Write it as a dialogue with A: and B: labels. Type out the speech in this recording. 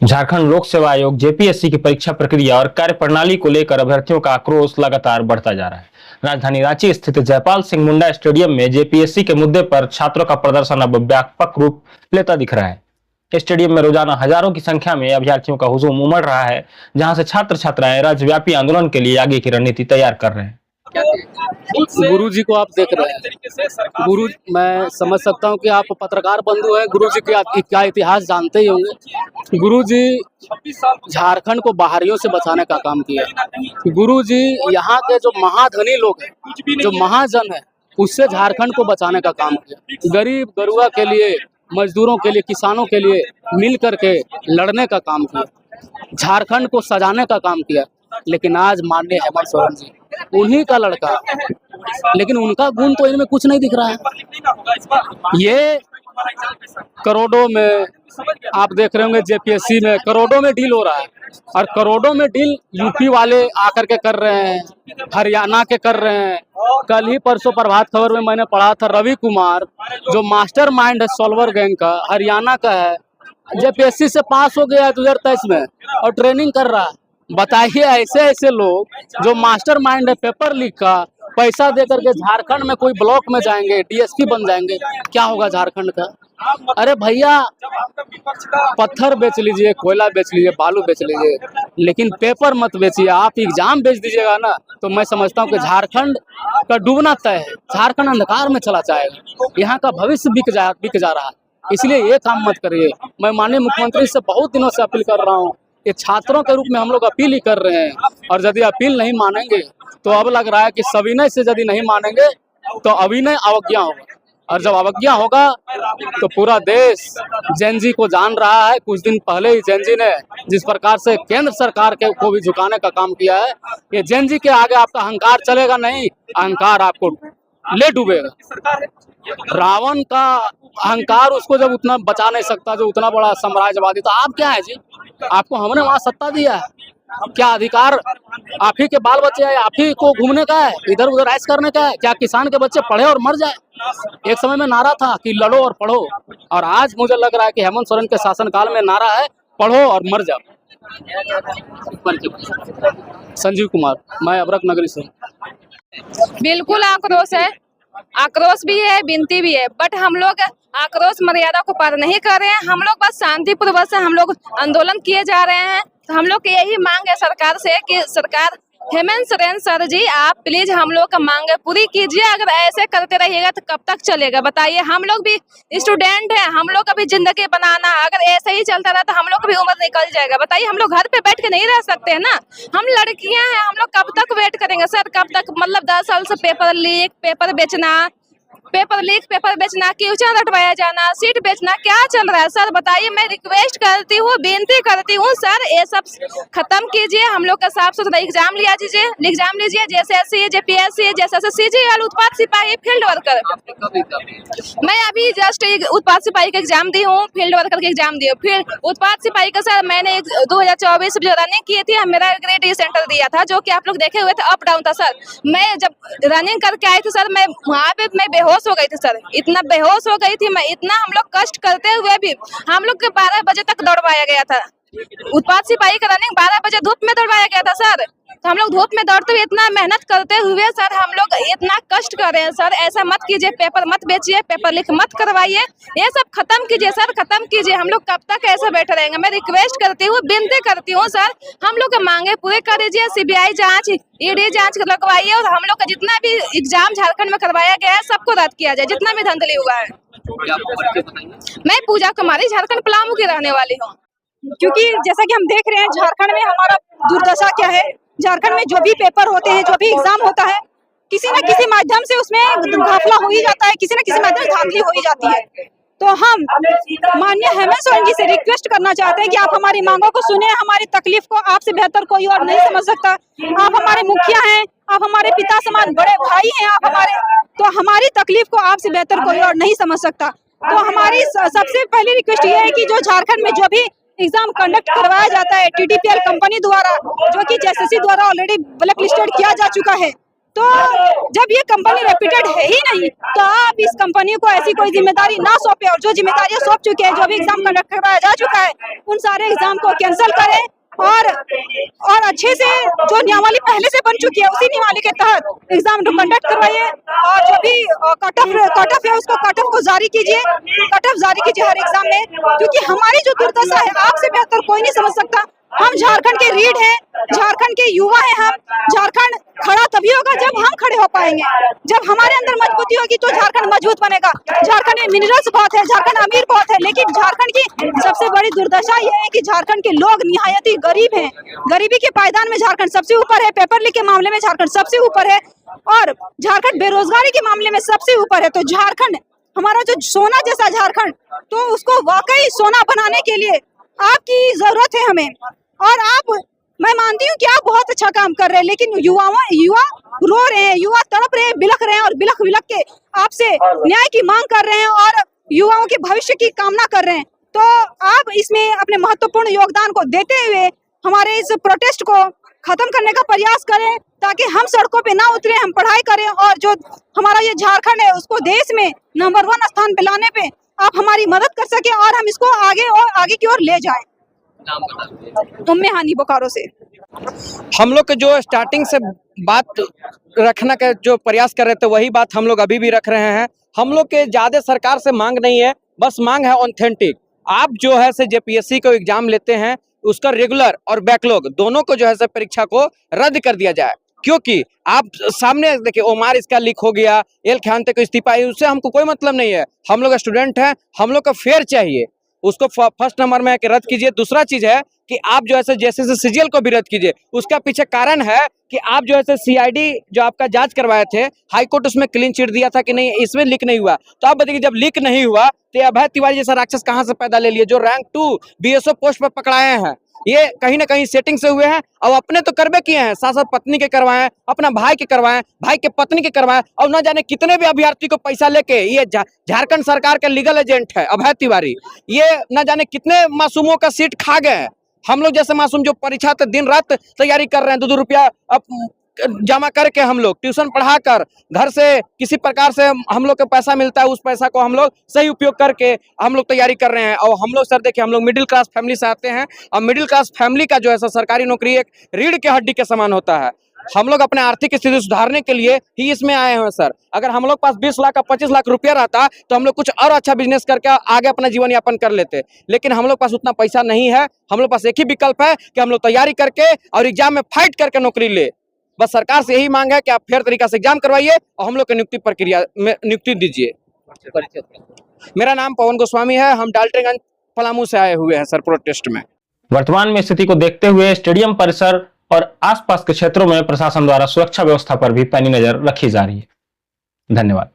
A: झारखंड लोक सेवा आयोग जेपीएससी की परीक्षा प्रक्रिया और कार्य प्रणाली को लेकर अभ्यर्थियों का आक्रोश लगातार बढ़ता जा रहा है। राजधानी रांची स्थित जयपाल सिंह मुंडा स्टेडियम में जेपीएससी के मुद्दे पर छात्रों का प्रदर्शन अब व्यापक रूप लेता दिख रहा है। स्टेडियम में रोजाना हजारों की संख्या में अभ्यर्थियों का हुजूम उमड़ रहा है, जहां से छात्र छात्राएं राज्यव्यापी आंदोलन के लिए आगे की रणनीति तैयार कर रहे हैं।
B: गुरु जी को आप देख रहे हैं। गुरु, मैं समझ सकता हूं कि आप पत्रकार बंधु हैं, गुरु जी क्या इतिहास जानते ही होंगे। गुरु जी झारखंड को बाहरियों से बचाने का काम किया। गुरु जी यहाँ के जो महाधनी लोग हैं, जो महाजन है, उससे झारखंड को बचाने का काम किया। गरीब गरुआ के लिए, मजदूरों के लिए, किसानों के लिए मिल करके लड़ने का काम किया, झारखंड को सजाने का काम किया। लेकिन आज माननीय हेमंत सोरेन जी उन्हीं का लड़का, लेकिन उनका गुण तो इनमें कुछ नहीं दिख रहा है। ये करोड़ों में आप देख रहे होंगे, जेपीएससी में करोड़ों में डील हो रहा है, और करोड़ों में डील यूपी वाले आकर के कर रहे हैं, हरियाणा के कर रहे हैं। कल ही परसों प्रभात खबर में मैंने पढ़ा था, रवि कुमार जो मास्टरमाइंड है सॉल्वर गैंग का, हरियाणा का है, जेपीएससी से पास हो गया 2023 में और ट्रेनिंग कर रहा है। बताइए, ऐसे ऐसे लोग जो मास्टरमाइंड है पेपर लीक का, पैसा देकर के झारखंड में कोई ब्लॉक में जाएंगे, डीएसपी बन जाएंगे, क्या होगा झारखंड का? अरे भैया, पत्थर बेच लीजिए, कोयला बेच लीजिए, बालू बेच लीजिए, लेकिन पेपर मत बेचिए। आप एग्जाम बेच दीजिएगा ना, तो मैं समझता हूँ कि झारखंड का डूबना तय है। झारखंड अंधकार में चला जाएगा, यहाँ का भविष्य बिक जा रहा है। इसलिए ये काम मत करिए। मैं माननीय मुख्यमंत्री से बहुत दिनों से अपील कर रहा हूँ, ये छात्रों के रूप में हम लोग अपील ही कर रहे हैं, और यदि अपील नहीं मानेंगे तो अब लग रहा है कि सविनय से यदि नहीं मानेंगे तो अविनय अवज्ञा होगा, और जब अवज्ञा होगा तो पूरा देश जैन जी को जान रहा है। कुछ दिन पहले ही जैन जी ने जिस प्रकार से केंद्र सरकार के को भी झुकाने का काम किया है, ये जैन जी के आगे आपका अहंकार चलेगा नहीं, अहंकार आपको ले डूबेगा। रावण का अहंकार उसको जब उतना बचा नहीं सकता, जो उतना बड़ा साम्राज्यवादी, तो आप क्या है जी? आपको हमने वहां सत्ता दिया है, क्या अधिकार आप ही के बाल बच्चे हैं? आप ही को घूमने का है, इधर उधर ऐश करने का है? क्या किसान के बच्चे पढ़े और मर जाए? एक समय में नारा था कि लड़ो और पढ़ो, और आज मुझे लग रहा है कि हेमंत सोरेन के शासनकाल में नारा है पढ़ो और मर जाओ। संजीव कुमार, मैं अबरक नगरी से।
C: बिल्कुल आक्रोश है, आक्रोश भी है, विनती भी है, बट हम लोग आक्रोश मर्यादा को पार नहीं कर रहे हैं। हम लोग बस शांतिपूर्वक से हम लोग आंदोलन किए जा रहे हैं। तो हम लोग की यही मांग है सरकार से कि सरकार हेमंत सोरेन सर जी, आप प्लीज हम लोग का मांग पूरी कीजिए। अगर ऐसे करते रहिएगा तो कब तक चलेगा बताइए? हम लोग भी स्टूडेंट हैं, हम लोग का भी जिंदगी बनाना, अगर ऐसे ही चलता रहा तो हम लोग का भी उम्र निकल जाएगा। बताइए, हम लोग घर पे बैठ के नहीं रह सकते हैं ना, हम लड़कियां हैं, हम लोग कब तक वेट करेंगे सर? कब तक? मतलब 10 साल से पेपर लीक, पेपर बेचना, क्वेश्चन रटवाया जाना, सीट बेचना, क्या चल रहा है सर बताइए? मैं रिक्वेस्ट करती हूँ, विनती करती हूँ सर, ये सब खत्म कीजिए। हम लोग का साफ सुथरा एग्जाम एग्जाम लीजिए, जैसे एससी, जेपीएससी, जैसे सीजीएल, उत्पाद सिपाही, फील्ड वर्कर। मैं अभी जस्ट उत्पाद सिपाही का एग्जाम दी हूँ, फील्ड वर्कर का एग्जाम दी हूँ। फिर उत्पाद सिपाही का सर मैंने 2024 जो रनिंग की थी, मेरा ग्रेड ए सेंटर दिया था, जो कि आप लोग देखे हुए थे, अप डाउन था सर। मैं जब रनिंग करके आई थी सर, मैं वहाँ पे मैं बेहोश हो गई थी सर, इतना बेहोश हो गई थी मैं, इतना हम लोग कष्ट करते हुए भी हम लोग के 12 बजे तक दौड़वाया गया था। उत्पाद सिपाही का रनिंग 12 बजे धूप में दौड़वाया गया था सर। तो हम लोग धूप में दौड़ते हुए, इतना मेहनत करते हुए सर, हम लोग इतना कष्ट कर रहे हैं सर। ऐसा मत कीजिए, पेपर मत बेचिए, पेपर लीक मत करवाइए, ये सब खत्म कीजिए सर, खत्म कीजिए। हम लोग कब तक ऐसे बैठे रहेंगे? मैं रिक्वेस्ट करती हूँ, विनती करती हूँ सर, हम लोग के मांगे पूरे कर दीजिए। सीबीआई जांच, ईडी जांच लगवाइए, और हम लोग का जितना भी एग्जाम झारखंड में करवाया गया है सबको रद्द किया जाए, जितना भी धांधली हुआ है। मैं पूजा कुमारी, झारखंड पलामू की रहने वाली हूँ।
D: क्योंकि जैसा कि हम देख रहे हैं झारखंड में हमारा दुर्दशा क्या है। झारखंड में जो भी पेपर होते हैं, जो भी एग्जाम होता है, किसी न किसी माध्यम से उसमें घपला हो ही जाता है, किसी न किसी माध्यम से धांधली हो ही जाती है। तो हम माननीय हेमंत सोरेन जी से रिक्वेस्ट करना चाहते हैं कि आप हमारी मांगों को सुने। हमारी तकलीफ को आपसे बेहतर कोई और नहीं समझ सकता। आप हमारे मुखिया हैं, आप हमारे पिता समान बड़े भाई हैं आप हमारे, तो हमारी तकलीफ को आपसे बेहतर कोई और नहीं समझ सकता। तो हमारी सबसे पहली रिक्वेस्ट ये है कि जो झारखंड में जो भी एग्जाम कंडक्ट करवाया जाता है टीडीपीएल कंपनी द्वारा, जो कि जेएसएससी द्वारा ऑलरेडी ब्लैक लिस्टेड किया जा चुका है, तो जब ये कंपनी रेप्यूटेड है ही नहीं, तो आप इस कंपनी को ऐसी कोई जिम्मेदारी ना सौंपे, और जो जिम्मेदारियां सौंप चुके हैं, जो भी एग्जाम कंडक्ट करवाया जा चुका है, उन सारे एग्जाम को कैंसिल करें और अच्छे से जो नियमावली पहले से बन चुकी है उसी नियमावली के तहत एग्जाम कंडक्ट करवाइए, और जो भी कट ऑफ है उसको कट ऑफ को जारी कीजिए, कट ऑफ जारी कीजिए हर एग्जाम में, क्योंकि हमारी जो दुर्दशा है आपसे बेहतर कोई नहीं समझ सकता। हम झारखंड के रीढ़ हैं, झारखंड के युवा हैं, हम झारखंड खड़ा तभी होगा जब हम खड़े हो पाएंगे, जब हमारे अंदर मजबूती होगी तो झारखंड मजबूत बनेगा। झारखंड में मिनरल्स बहुत है, झारखंड अमीर बहुत है, लेकिन झारखंड की सबसे बड़ी दुर्दशा यह है कि झारखंड के लोग निहायत ही गरीब हैं। गरीबी के पायदान में झारखंड सबसे ऊपर है, पेपर लीक के मामले में झारखंड सबसे ऊपर है, और झारखंड बेरोजगारी के मामले में सबसे ऊपर है। तो झारखंड हमारा जो सोना जैसा झारखंड, तो उसको वाकई सोना बनाने के लिए आपकी जरूरत है हमें। और मैं मानती हूँ कि आप बहुत अच्छा काम कर रहे हैं, लेकिन युवा रो रहे हैं, युवा तड़प रहे हैं, बिलख रहे हैं, और बिलख के आपसे न्याय की मांग कर रहे हैं और युवाओं के भविष्य की कामना कर रहे हैं। तो आप इसमें अपने महत्वपूर्ण योगदान को देते हुए हमारे इस प्रोटेस्ट को खत्म करने का प्रयास करें, ताकि हम सड़कों पे ना उतरे, हम पढ़ाई करें, और जो हमारा ये झारखंड है उसको देश में नंबर 1 स्थान पे लाने पे आप हमारी मदद कर सके, और हम इसको आगे की ओर ले जाएं। उम्मे हानी बोकारो से।
E: हम लोग के जो स्टार्टिंग से बात रखने का जो प्रयास कर रहे थे वही बात हम लोग अभी भी रख रहे हैं। हम लोग के ज़्यादा सरकार से मांग नहीं है, बस मांग है ऑथेंटिक। आप जो है से जेपीएससी को एग्जाम लेते हैं, उसका रेगुलर और बैकलॉग दोनों को जो है से परीक्षा को रद्द कर दिया जाए, क्योंकि आप सामने देखिए ओमार इसका लीक हो गया, एल खानते को इस्तीफा, उससे हमको कोई मतलब नहीं है। हम लोग स्टूडेंट हैं, हम लोग को फेयर चाहिए, उसको फर्स्ट नंबर में है कि रद्द कीजिए। दूसरा चीज है कि आप जो है जैसे सीजीएल को भी रद्द कीजिए। उसका पीछे कारण है कि आप जो है सीआईडी जो आपका जांच करवाए थे, हाई कोर्ट उसमें क्लीन चिट दिया था कि नहीं इसमें लीक नहीं हुआ। तो आप बताइए जब लीक नहीं हुआ तो अभय तिवारी जैसा राक्षस कहाँ से पैदा ले लिए, जो रैंक 2 बीएसओ पोस्ट पर पकड़ाए हैं। ये कहीं ना कहीं सेटिंग से हुए हैं, और अपने तो करबे किए हैं, साथ साथ पत्नी के करवाए, अपना भाई के करवाए, भाई के पत्नी के करवाए, और न जाने कितने भी अभ्यर्थी को पैसा लेके ये झारखंड सरकार के लीगल एजेंट है अभय तिवारी। ये न जाने कितने मासूमों का सीट खा गए हैं। हम लोग जैसे मासूम जो परीक्षा दिन रात तैयारी कर रहे हैं, 2-2 रुपया जमा करके हम लोग ट्यूशन पढ़ाकर घर से किसी प्रकार से हम लोग को पैसा मिलता है, उस पैसा को हम लोग सही उपयोग करके हम लोग तैयारी कर रहे हैं। और हम लोग सर देखिए, हम लोग मिडिल क्लास फैमिली से आते हैं, और मिडिल क्लास फैमिली का जो है सरकारी नौकरी एक रीढ़ के हड्डी के समान होता है। हम लोग अपने आर्थिक स्थिति सुधारने के लिए ही इसमें आए हैं सर। अगर हम लोग पास 20 लाख का 25 लाख रुपया रहता तो हम लोग कुछ और अच्छा बिजनेस करके आगे अपना जीवन यापन कर लेते, लेकिन हम लोग पास उतना पैसा नहीं है। हम लोग पास एक ही विकल्प है कि हम लोग तैयारी करके और एग्जाम में फाइट करके नौकरी ले। बस सरकार से यही मांग है कि आप फेयर तरीका से एग्जाम करवाइए और हम लोग की नियुक्ति प्रक्रिया में नियुक्ति दीजिए। मेरा नाम पवन गोस्वामी है, हम डाल्टनगंज पलामू से आए हुए हैं सर प्रोटेस्ट में।
A: वर्तमान में स्थिति को देखते हुए स्टेडियम परिसर और आसपास के क्षेत्रों में प्रशासन द्वारा सुरक्षा व्यवस्था पर भी पैनी नजर रखी जा रही है। धन्यवाद।